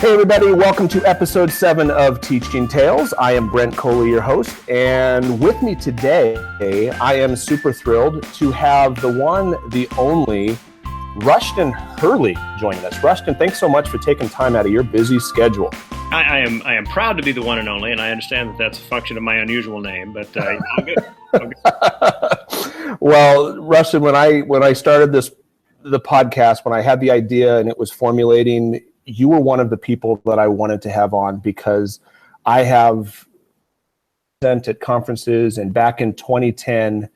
Hey everybody, welcome to episode 7 of Teaching Tales. I am Brent Coley, your host, and with me today, I am super thrilled to have the one, the only, Rushton Hurley joining us. Rushton, thanks so much for taking time out of your busy schedule. I am proud to be the one and only, and I understand that that's a function of my unusual name, but I'm good. I'm good. Well, Rushton, when I started the podcast, when I had the idea and it was formulating, you were one of the people that I wanted to have on because I have sent at conferences, and back in 2010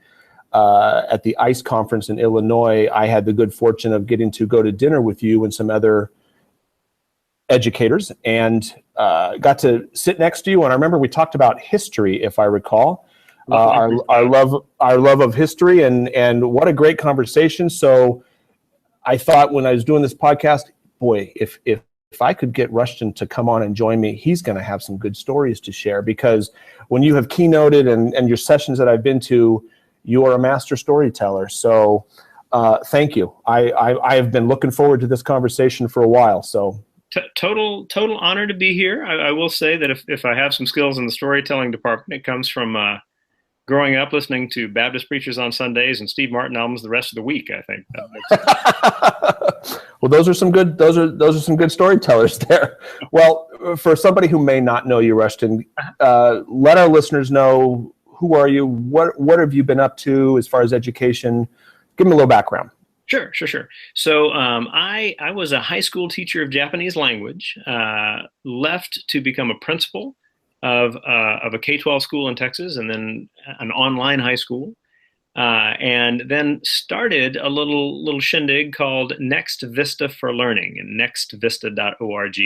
at the ICE conference in Illinois, I had the good fortune of getting to go to dinner with you and some other educators, and got to sit next to you. And I remember we talked about history, if I recall, our love of history, and what a great conversation. So I thought when I was doing this podcast, boy, if I could get Rushton to come on and join me, he's going to have some good stories to share, because when you have keynoted and your sessions that I've been to, you are a master storyteller. So thank you. I have been looking forward to this conversation for a while. So total honor to be here. I will say that if I have some skills in the storytelling department, it comes from growing up listening to Baptist preachers on Sundays and Steve Martin albums the rest of the week, I think. Well, those are some good storytellers there. Well, for somebody who may not know you, Rushton, let our listeners know, who are you? What have you been up to as far as education? Give them a little background. Sure. So I was a high school teacher of Japanese language, left to become a principal of a K-12 school in Texas, and then an online high school, and then started a little shindig called Next Vista for Learning, and nextvista.org,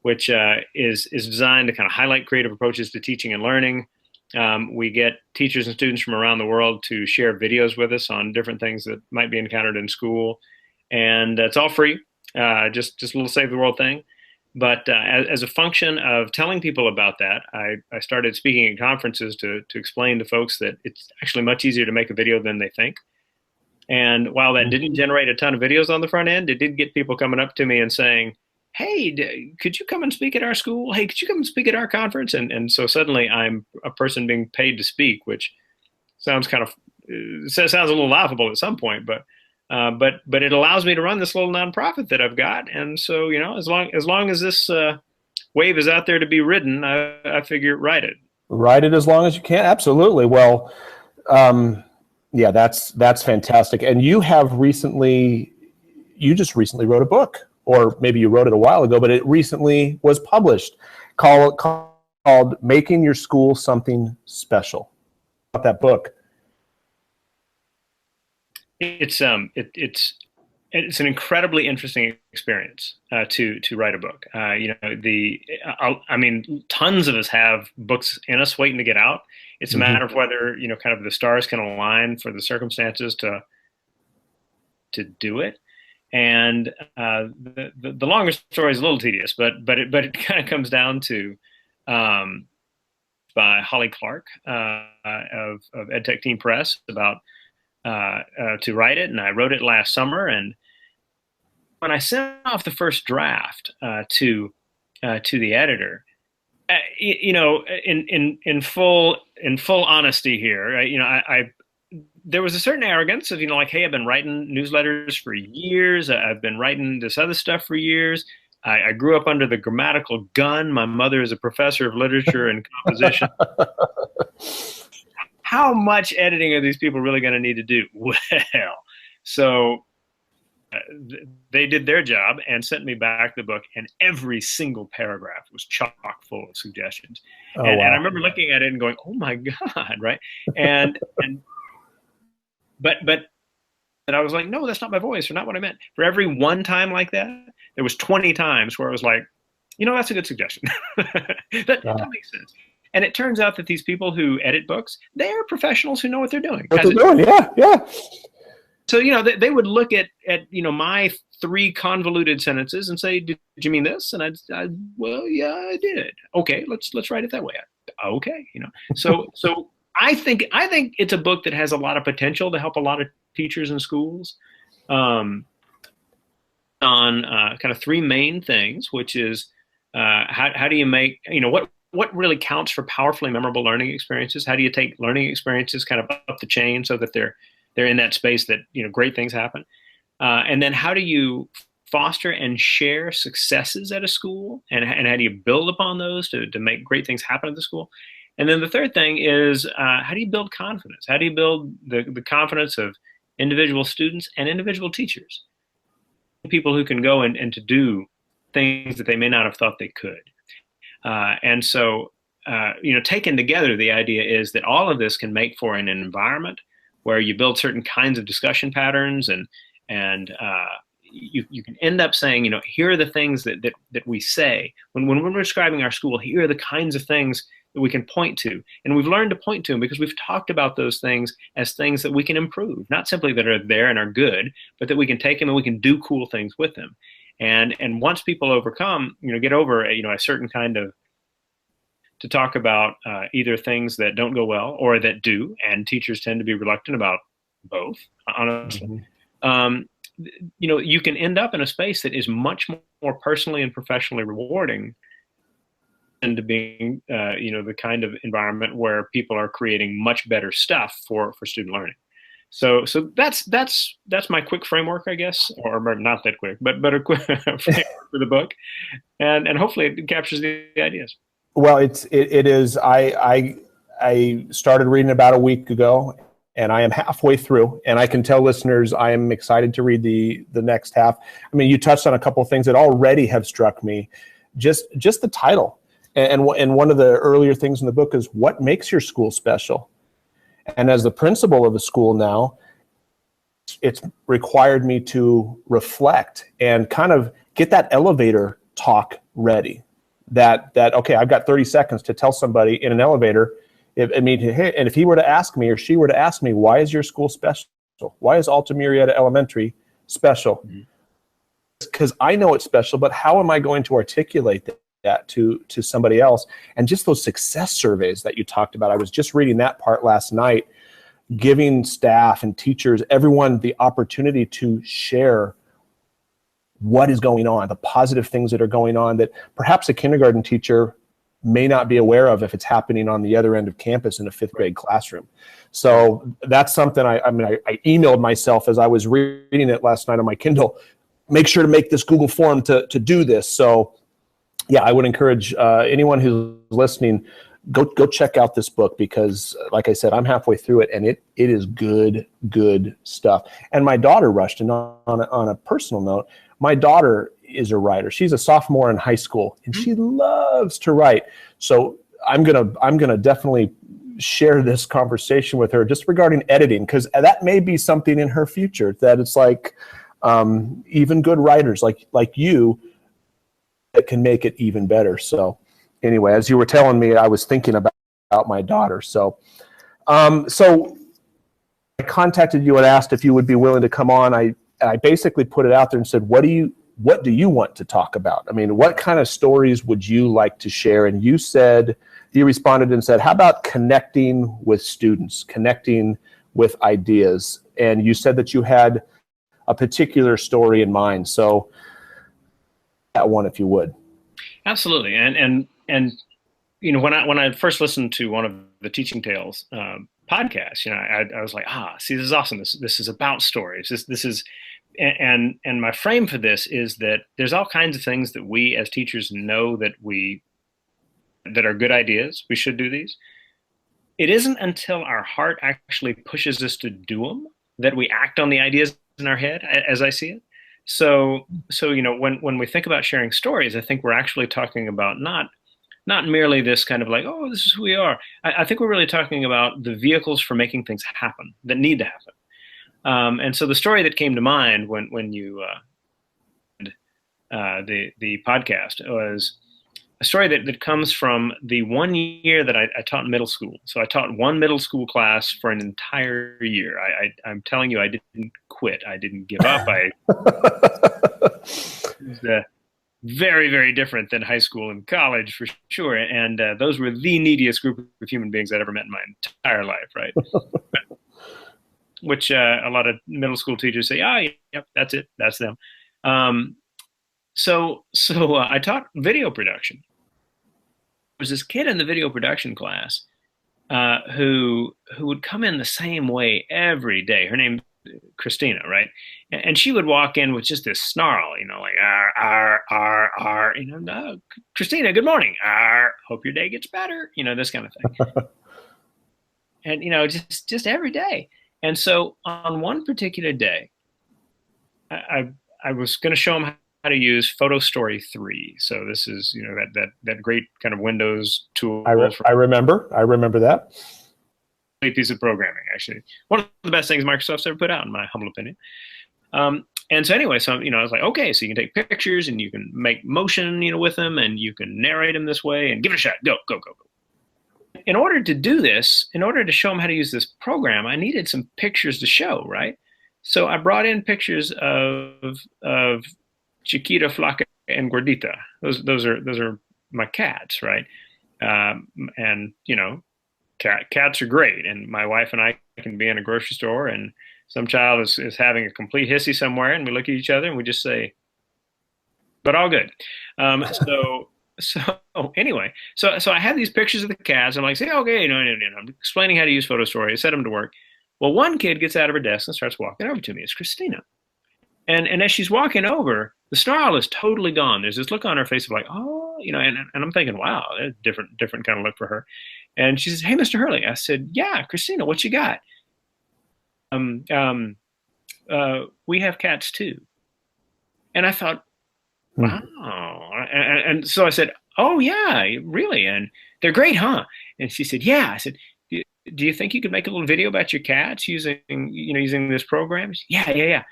which is designed to kind of highlight creative approaches to teaching and learning. We get teachers and students from around the world to share videos with us on different things that might be encountered in school, and it's all free, just a little save the world thing. But as a function of telling people about that, I started speaking at conferences to explain to folks that it's actually much easier to make a video than they think. And while that didn't generate a ton of videos on the front end, it did get people coming up to me and saying, hey, could you come and speak at our school? Hey, could you come and speak at our conference? And so suddenly I'm a person being paid to speak, which sounds sounds a little laughable at some point, but it allows me to run this little nonprofit that I've got. And so, as long as this wave is out there to be ridden, I figure ride it. Ride it as long as you can. Absolutely. Well, yeah, that's fantastic. And you just recently wrote a book, or maybe you wrote it a while ago, but it recently was published, called Making Your School Something Special. About that book. It's an incredibly interesting experience to write a book. Tons of us have books in us waiting to get out. It's a matter of whether kind of the stars can align for the circumstances to do it. And the longer story is a little tedious, but it kind of comes down to by Holly Clark of EdTech Team Press about. To write it, and I wrote it last summer. And when I sent off the first draft to the editor, in full honesty here, there was a certain arrogance of like, hey, I've been writing newsletters for years. I've been writing this other stuff for years. I grew up under the grammatical gun. My mother is a professor of literature and composition. How much editing are these people really going to need to do? Well, so they did their job and sent me back the book, and every single paragraph was chock full of suggestions. Oh, and wow. I remember looking at it and going, "Oh my God!" Right? But I was like, "No, that's not my voice, or not what I meant." For every one time like that, there was 20 times where I was like, "That's a good suggestion. that makes sense." And it turns out that these people who edit books, they are professionals who know what they're doing. Yeah. So, they would look at my 3 convoluted sentences and say, did you mean this? And I'd well, yeah, I did. Okay, let's write it that way. Okay, So I think it's a book that has a lot of potential to help a lot of teachers and schools on kind of 3 main things, which is How do you make, what really counts for powerfully memorable learning experiences? How do you take learning experiences kind of up the chain so that they're in that space that, great things happen? And then how do you foster and share successes at a school, and how do you build upon those to make great things happen at the school? And then the third thing is, how do you build confidence? How do you build the confidence of individual students and individual teachers, people who can go and to do things that they may not have thought they could? And so, taken together, the idea is that all of this can make for an environment where you build certain kinds of discussion patterns, and you can end up saying, here are the things that we say when we're describing our school. Here are the kinds of things that we can point to, and we've learned to point to them because we've talked about those things as things that we can improve, not simply that are there and are good, but that we can take them and we can do cool things with them. And once people overcome, get over a certain kind of, to talk about either things that don't go well or that do, and teachers tend to be reluctant about both, honestly. Mm-hmm. You can end up in a space that is much more personally and professionally rewarding into being, the kind of environment where people are creating much better stuff for student learning. So that's my quick framework, I guess, or not that quick, but a quick framework for the book, and hopefully it captures the ideas. Well, it is. I started reading about a week ago, and I am halfway through, and I can tell listeners I am excited to read the next half. I mean, you touched on a couple of things that already have struck me. Just the title, and one of the earlier things in the book is what makes your school special. And as the principal of a school now, it's required me to reflect and kind of get that elevator talk ready. That okay, I've got 30 seconds to tell somebody in an elevator. And if he were to ask me, or she were to ask me, why is your school special? Why is Alta Murrieta Elementary special? Because I know it's special, but how am I going to articulate that to somebody else? And just those success surveys that you talked about, I was just reading that part last night, giving staff and teachers, everyone, the opportunity to share what is going on, the positive things that are going on that perhaps a kindergarten teacher may not be aware of if it's happening on the other end of campus in a fifth grade classroom. So that's something I emailed myself as I was reading it last night on my Kindle, make sure to make this Google form to do this. So yeah, I would encourage anyone who's listening, go check out this book, because like I said, I'm halfway through it, and it is good stuff. And my daughter, Rushton, on a personal note, my daughter is a writer. She's a sophomore in high school, and she loves to write. So I'm gonna definitely share this conversation with her just regarding editing, because that may be something in her future that it's like even good writers like you that can make it even better. So anyway, as you were telling me, I was thinking about my daughter. So so I contacted you and asked if you would be willing to come on. I basically put it out there and said, what do you want to talk about? I mean, what kind of stories would you like to share? And you responded and said, how about connecting with students, connecting with ideas? And you said that you had a particular story in mind. So that one, if you would. Absolutely. And when I first listened to one of the Teaching Tales podcasts, I was like, see, this is awesome. This is about stories. This is, and my frame for this is that there's all kinds of things that we as teachers know that are good ideas. We should do these. It isn't until our heart actually pushes us to do them that we act on the ideas in our head, as I see it. So when we think about sharing stories, I think we're actually talking about not merely this kind of like, oh, this is who we are. I think we're really talking about the vehicles for making things happen that need to happen. And so the story that came to mind when you the podcast was a story that comes from the 1 year that I taught in middle school. So I taught one middle school class for an entire year. I'm telling you, I didn't quit. I didn't give up. It was very, very different than high school and college for sure. And those were the neediest group of human beings I'd ever met in my entire life, right? Which a lot of middle school teachers say, yep, that's it. That's them. I taught video production. There was this kid in the video production class who would come in the same way every day. Her name Christina, right? And she would walk in with just this snarl, like R, no, Christina, good morning. Hope your day gets better, this kind of thing. And just every day. And so on one particular day, I was going to show them how to use Photo Story 3. So this is that great kind of Windows tool. I remember that piece of programming, actually one of the best things Microsoft's ever put out, in my humble opinion. And so anyway, so I was like, okay, so you can take pictures and you can make motion, with them, and you can narrate them this way, and give it a shot. Go. In order to do this, in order to show them how to use this program, I needed some pictures to show, right? So I brought in pictures of Chiquita, Flaca, and Gordita. Those are my cats, right? And cats are great. And my wife and I can be in a grocery store, and some child is having a complete hissy somewhere, and we look at each other and we just say, "But all good." So anyway, so I had these pictures of the cats. I'm like, say, okay, I'm explaining how to use Photo Story. I set them to work. Well, one kid gets out of her desk and starts walking over to me. It's Christina. And as she's walking over, the snarl is totally gone. There's this look on her face of like, oh, and I'm thinking, wow, that's a different kind of look for her. And she says, hey, Mr. Hurley. I said, yeah, Christina, what you got? We have cats too. And I thought, wow. And so I said, oh yeah, really? And they're great, huh? And she said, yeah. I said, do you think you could make a little video about your cats using this program? Said, yeah.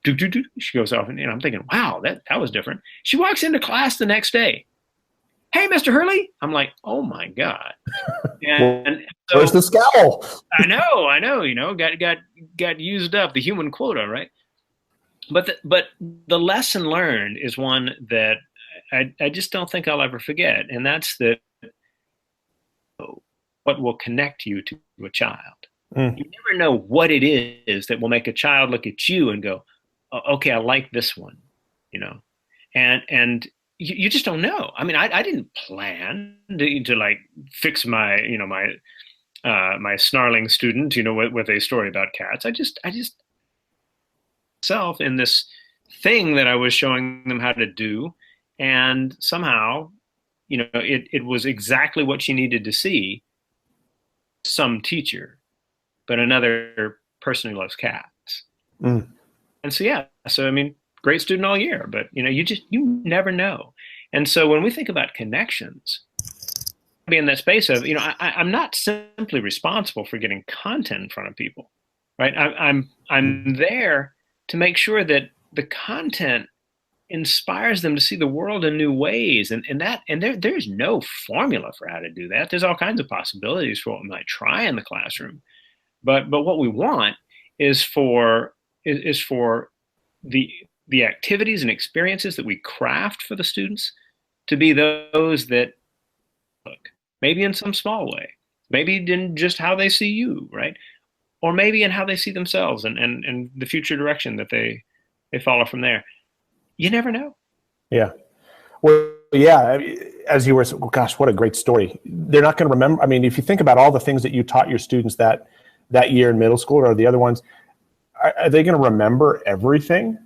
She goes off, and I'm thinking, wow, that was different. She walks into class the next day. Hey, Mr. Hurley. I'm like, oh my God. And so, where's the scowl? I know, got used up, the human quota, right? But the lesson learned is one that I just don't think I'll ever forget. And that's that what will connect you to a child. You never know what it is that will make a child look at you and go, oh, okay, I like this one, and you just don't know. I mean, I didn't plan to like fix my, my snarling student, with a story about cats. I just self in this thing that I was showing them how to do. And somehow, it was exactly what she needed to see. Some teacher, but another person who loves cats. And so, I mean, great student all year, but you never know. And so when we think about connections, be in that space of, I'm not simply responsible for getting content in front of people, right? I'm there to make sure that the content inspires them to see the world in new ways. And there's no formula for how to do that. There's all kinds of possibilities for what we might try in the classroom. But what we want is for the activities and experiences that we craft for the students to be those that look, maybe in some small way, maybe in just how they see you, right? Or maybe in how they see themselves and the future direction that they follow from there. You never know. Yeah. Well, yeah. As you were, well, gosh, what a great story. They're not going to remember. I mean, if you think about all the things that you taught your students that year in middle school or the other ones, are they going to remember everything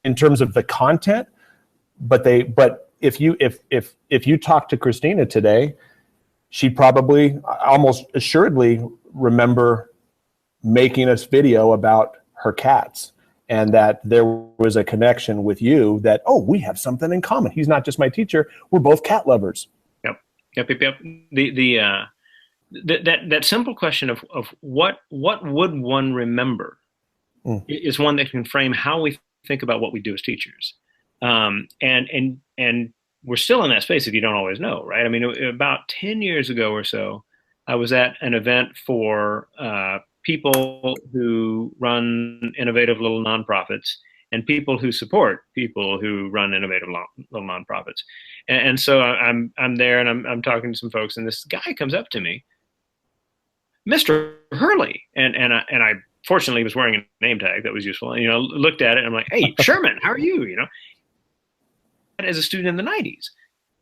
in terms of the content? But if you talk to Christina today, she'd probably almost assuredly remember making us video about her cats, and that there was a connection with you that, oh, we have something in common. He's not just my teacher. We're both cat lovers. Yep. That simple question of what would one remember is one that can frame how we think about what we do as teachers. And we're still in that space if you don't always know, right? I mean, about 10 years ago or so, I was at an event for people who run innovative little nonprofits and people who support people who run innovative little nonprofits. And so I'm there and I'm talking to some folks, and this guy comes up to me, Mr. Hurley, and I Fortunately, he was wearing a name tag that was useful. And, looked at it and I'm like, hey, Sherman, how are you? As a student in the 90s.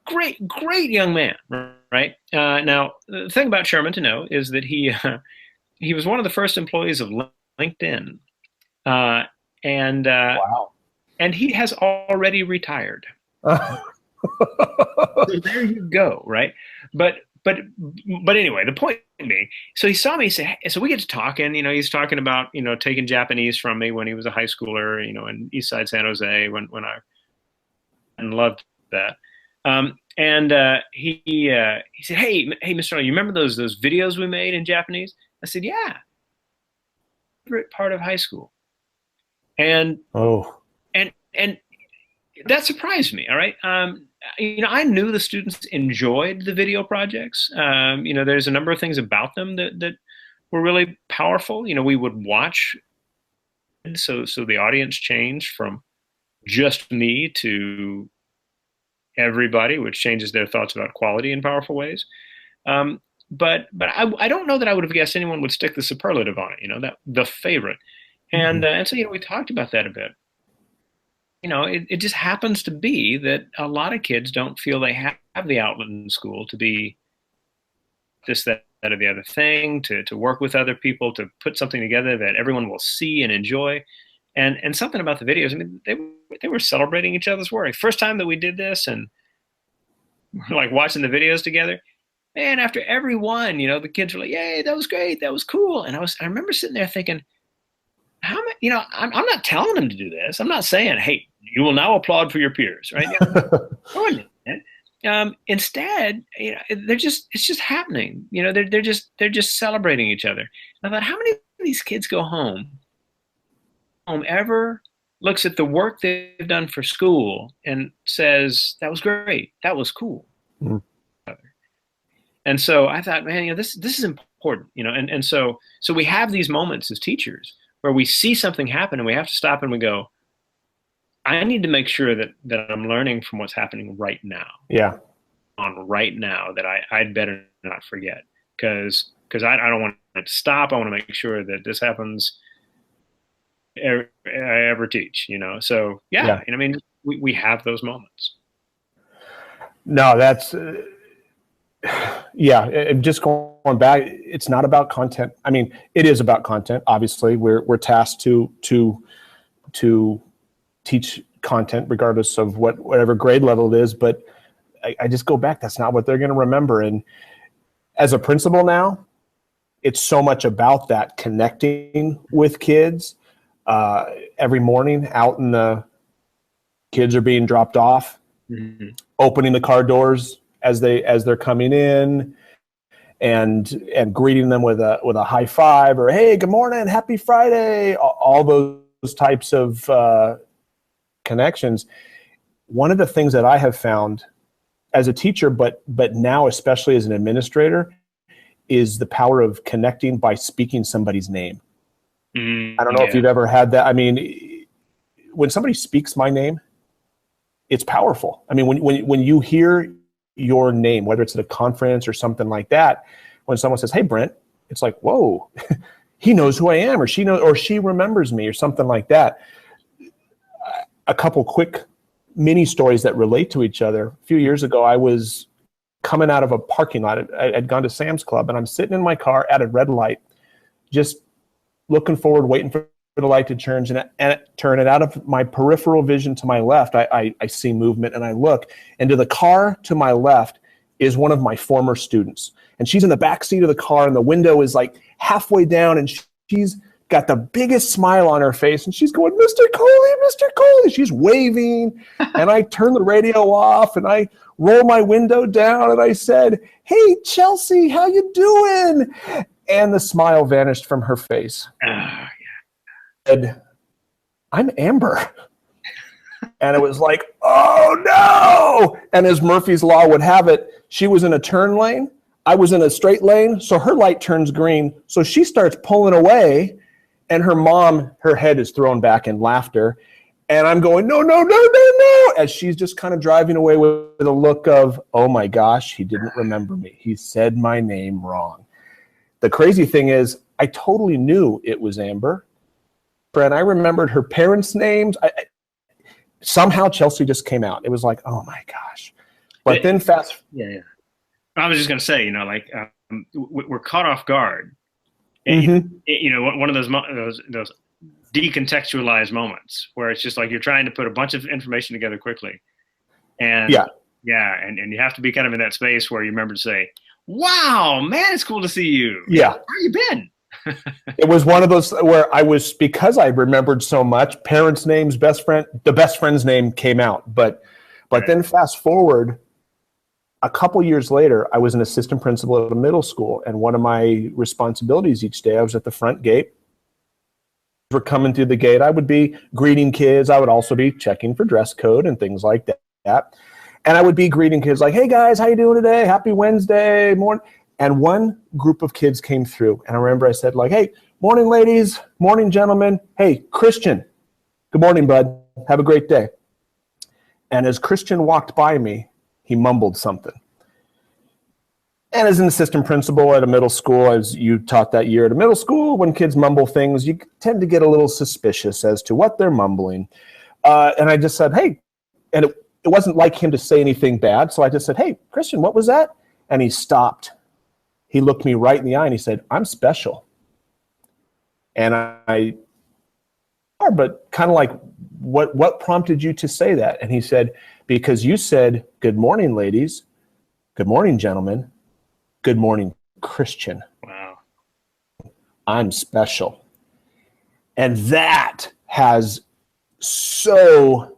Great young man, right? Now, the thing about Sherman to know is that he was one of the first employees of LinkedIn. And Wow. and he has already retired. So there you go, right? But anyway, the point being, so he saw me, so we get to talking. He's talking about taking Japanese from me when he was a high schooler, in East Side San Jose when I loved that. And he said, hey, Mr. Arnold, you remember those videos we made in Japanese? I said, yeah. Favorite part of high school. And that surprised me. All right. I knew the students enjoyed the video projects. There's a number of things about them that were really powerful. We would watch. So the audience changed from just me to everybody, which changes their thoughts about quality in powerful ways. But I don't know that I would have guessed anyone would stick the superlative on it, that the favorite. And so, we talked about that a bit. It just happens to be that a lot of kids don't feel they have the outlet in school to be this, that, or the other thing, to work with other people, to put something together that everyone will see and enjoy. And something about the videos, they were celebrating each other's work. First time that we did this and we're like watching the videos together, man, after every one, the kids were like, yay, that was great, that was cool. And I remember sitting there thinking, I'm not telling them to do this. I'm not saying, hey, you will now applaud for your peers, right? Instead, it's just happening. They're just celebrating each other. And I thought, how many of these kids go home ever looks at the work they've done for school and says, that was great, that was cool. Mm-hmm. And so I thought, man, this is important, and so we have these moments as teachers where we see something happen and we have to stop and we go, I need to make sure that I'm learning from what's happening right now. Yeah. On right now that I'd better not forget, because I don't want it to stop. I want to make sure that this happens I ever teach, So yeah. We have those moments. No, that's just going back, it's not about content. It is about content. Obviously, we're tasked to teach content regardless of whatever grade level it is. But I just go back. That's not what they're going to remember. And as a principal now, it's so much about that connecting with kids. Every morning out in the kids are being dropped off, mm-hmm. opening the car doors as they're coming in and greeting them with a high five or, hey, good morning, happy Friday, all those types of connections. One of the things that I have found as a teacher, but now especially as an administrator, is the power of connecting by speaking somebody's name. I don't know if you've ever had that. When somebody speaks my name, it's powerful. When you hear your name, whether it's at a conference or something like that, when someone says, hey, Brent, it's like, whoa, he knows who I am, or she remembers me, or something like that. A couple quick mini stories that relate to each other. A few years ago, I was coming out of a parking lot. I'd gone to Sam's Club, and I'm sitting in my car at a red light, just looking forward, waiting for the light to turn, and out of my peripheral vision to my left, I see movement, and I look, and to the car to my left is one of my former students, and she's in the back seat of the car, and the window is like halfway down, and she's got the biggest smile on her face, and she's going, Mr. Coley, Mr. Coley. She's waving, and I turn the radio off, and I roll my window down, and I said, hey, Chelsea, how you doing? And the smile vanished from her face. Said, I'm Amber. And it was like, oh no! And as Murphy's Law would have it, she was in a turn lane, I was in a straight lane, so her light turns green, so she starts pulling away, and her head is thrown back in laughter, and I'm going, no, no, no, no, no, as she's just kind of driving away with a look of, oh my gosh, he didn't remember me. He said my name wrong. The crazy thing is, I totally knew it was Amber. And I remembered her parents' names. Somehow Chelsea just came out. It was like, oh my gosh. But then yeah. I was just going to say, like we're caught off guard. One of those decontextualized moments where it's just like you're trying to put a bunch of information together quickly, and and you have to be kind of in that space where you remember to say, "Wow, man, it's cool to see you." Yeah, where you been? It was one of those where because I remembered so much, parents' names, the best friend's name came out, but then fast forward. A couple years later, I was an assistant principal at a middle school, and one of my responsibilities each day, I was at the front gate. We're coming through the gate. I would be greeting kids. I would also be checking for dress code and things like that. And I would be greeting kids like, "Hey guys, how you doing today? Happy Wednesday morning." And one group of kids came through, and I remember I said like, "Hey, morning ladies, morning gentlemen. Hey, Christian, good morning, bud. Have a great day." And as Christian walked by me, he mumbled something. And as an assistant principal at a middle school, as you taught that year at a middle school, when kids mumble things, you tend to get a little suspicious as to what they're mumbling. And I just said, "Hey," and it wasn't like him to say anything bad. So I just said, "Hey, Christian, what was that?" And he stopped. He looked me right in the eye and he said, "I'm special." And but kind of like, what prompted you to say that? And he said, "Because you said, 'Good morning, ladies. Good morning, gentlemen. Good morning, Christian.' Wow. I'm special." And that has so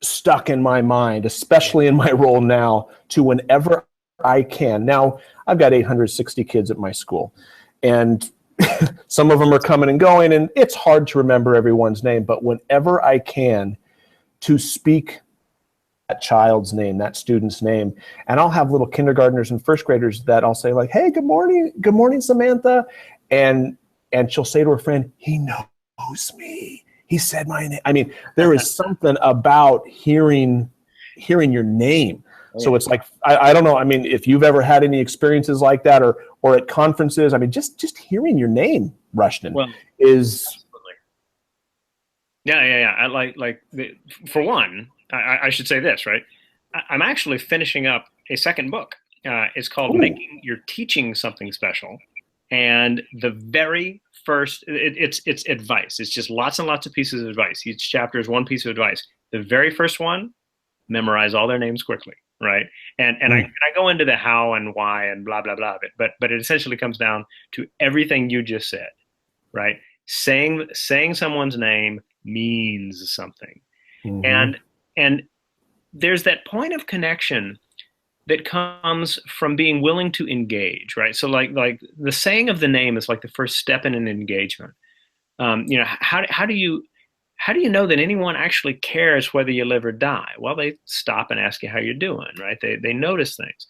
stuck in my mind, especially in my role now, to whenever I can. Now, I've got 860 kids at my school, and some of them are coming and going, and it's hard to remember everyone's name, but whenever I can, to speak that child's name, that student's name. And I'll have little kindergartners and first graders that I'll say like, "Hey, good morning, Samantha." And she'll say to her friend, "He knows me. He said my name." I mean, there is something about hearing your name. So it's like, I don't know. I mean, if you've ever had any experiences like that or at conferences, I mean, just hearing your name, Rushton, is. Absolutely. Yeah. For one, I should say this, right? I'm actually finishing up a second book. It's called Making Your Teaching Something Special. And the very first, it's advice. It's just lots and lots of pieces of advice. Each chapter is one piece of advice. The very first one, memorize all their names quickly, right? And I go into the how and why and blah, blah, blah of it. But it essentially comes down to everything you just said, right? Saying someone's name means something. And there's that point of connection that comes from being willing to engage, right? So like the saying of the name is like the first step in an engagement. How do you know that anyone actually cares whether you live or die? Well, they stop and ask you how you're doing, right? They notice things.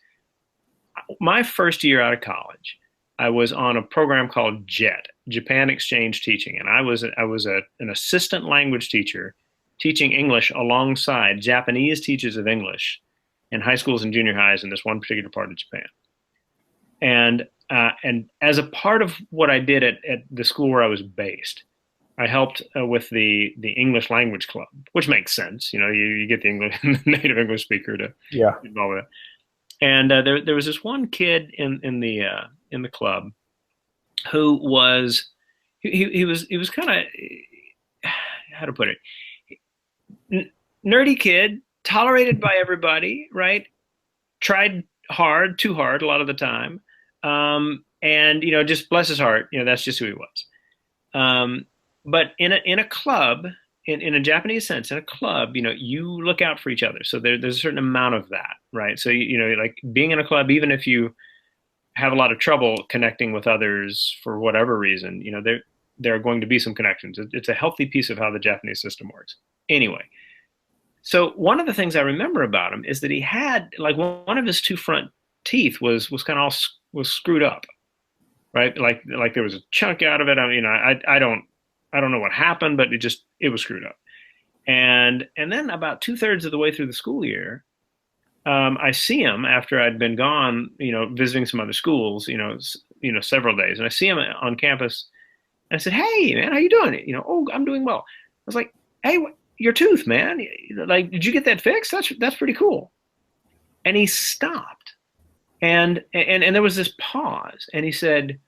My first year out of college, I was on a program called JET, Japan Exchange Teaching, and I was an assistant language teacher teaching English alongside Japanese teachers of English in high schools and junior highs in this one particular part of Japan. And as a part of what I did at the school where I was based, I helped with the English language club, which makes sense. You get the native English speaker to involve with it. And there was this one kid in the club who was he was kind of, how to put it, nerdy kid, tolerated by everybody, right? Tried hard, too hard a lot of the time. And, just bless his heart, that's just who he was. But in a club, in a Japanese sense, in a club, you look out for each other. So there's a certain amount of that, right? So, like being in a club, even if you have a lot of trouble connecting with others for whatever reason, there are going to be some connections. It's a healthy piece of how the Japanese system works. Anyway, so one of the things I remember about him is that he had, like, one of his two front teeth was kind of was screwed up, right? Like there was a chunk out of it. I mean, I don't know what happened, but it was screwed up. And then about 2/3 of the way through the school year, I see him after I'd been gone, visiting some other schools, several days, and I see him on campus, and I said, "Hey, man, how you doing?" "Oh, I'm doing well." I was like, "Hey, your tooth, man. Like, did you get that fixed? That's pretty cool." And he stopped, and there was this pause, and he said,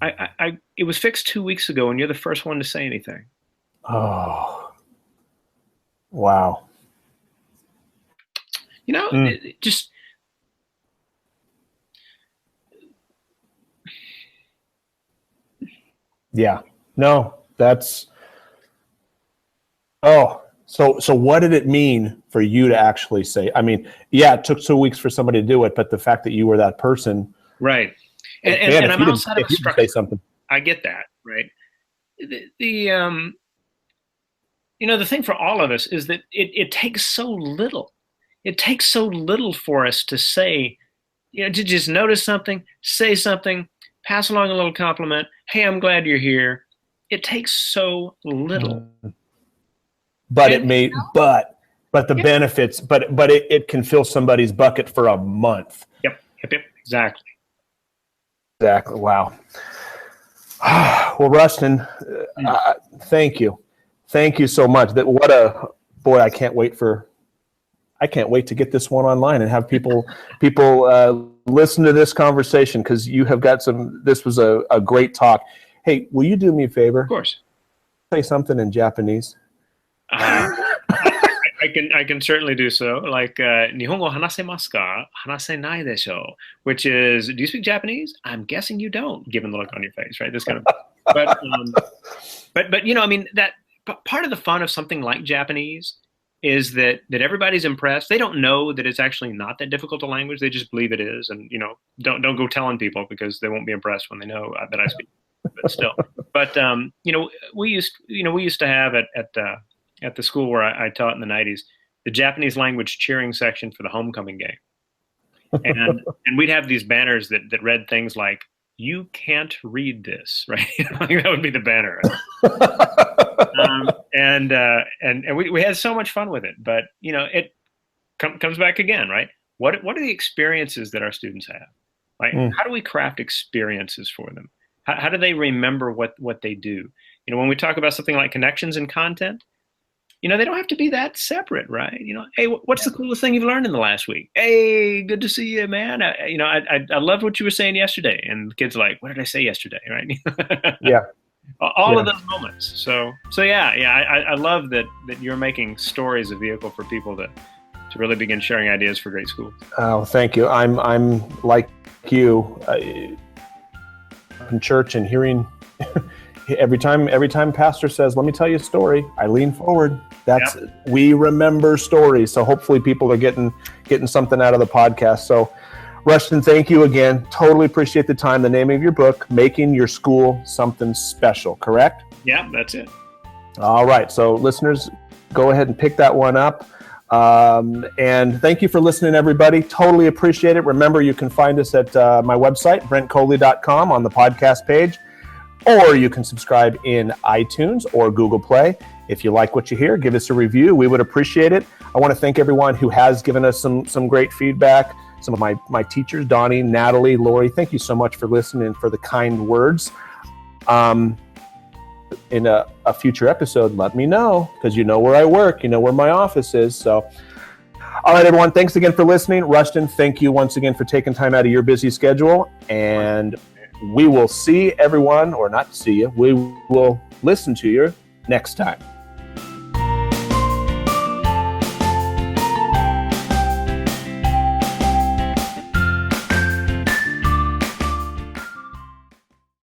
it was fixed 2 weeks ago, and you're the first one to say anything." Oh, wow. It just, yeah, no, that's, so what did it mean for you to actually say? I mean, yeah, it took 2 weeks for somebody to do it, but the fact that you were that person, right? man, And I'm outside of a structure. Say something. I get that, right? The thing for all of us is that it takes so little. It takes so little for us to say, to just notice something, say something, pass along a little compliment. "Hey, I'm glad you're here." It takes so little. But it may, but the benefits, but it can fill somebody's bucket for a month. Yep, exactly. Wow. Well, Rushton, thank you so much. Boy, I can't wait to get this one online and have people listen to this conversation, because you have got this was a great talk. Hey, will you do me a favor? Of course. Say something in Japanese. I can certainly do so. Like, "Nihongo hanasemasu ka? Hanasenai desho," which is, "Do you speak Japanese? I'm guessing you don't," given the look on your face, right? This kind of. But I mean, that part of the fun of something like Japanese is that everybody's impressed. They don't know that it's actually not that difficult a language. They just believe it is, and don't go telling people, because they won't be impressed when they know that I speak. But still, we used to have at the school where I taught in the 90s, the Japanese language cheering section for the homecoming game, and we'd have these banners that read things like, "You can't read this," right? That would be the banner. And we had so much fun with it, but it comes back again, right? What are the experiences that our students have? Right? How do we craft experiences for them? How do they remember what they do? When we talk about something like connections and content, they don't have to be that separate, right? "Hey, what's the coolest thing you've learned in the last week? Hey, good to see you, man. I loved what you were saying yesterday." And the kids are like, "What did I say yesterday?" Right? Yeah. All of those moments. So yeah. I love that you're making stories a vehicle for people to really begin sharing ideas for great schools. Oh, thank you. I'm like you, in church and hearing every time pastor says, "Let me tell you a story," I lean forward. We remember stories. So hopefully people are getting something out of the podcast. So Rushton, thank you again. Totally appreciate the time. The name of your book, Making Your School Something Special, correct? Yeah, that's it. All right. So listeners, go ahead and pick that one up. And thank you for listening, everybody. Totally appreciate it. Remember, you can find us at my website, brentcoley.com, on the podcast page, or you can subscribe in iTunes or Google Play. If you like what you hear, give us a review. We would appreciate it. I want to thank everyone who has given us some great feedback. Some of my teachers, Donnie, Natalie, Lori, thank you so much for listening and for the kind words. In a future episode, let me know, because you know where I work, you know where my office is. So, all right, everyone, thanks again for listening. Rushton, thank you once again for taking time out of your busy schedule. And we will see everyone, or not see you, we will listen to you next time.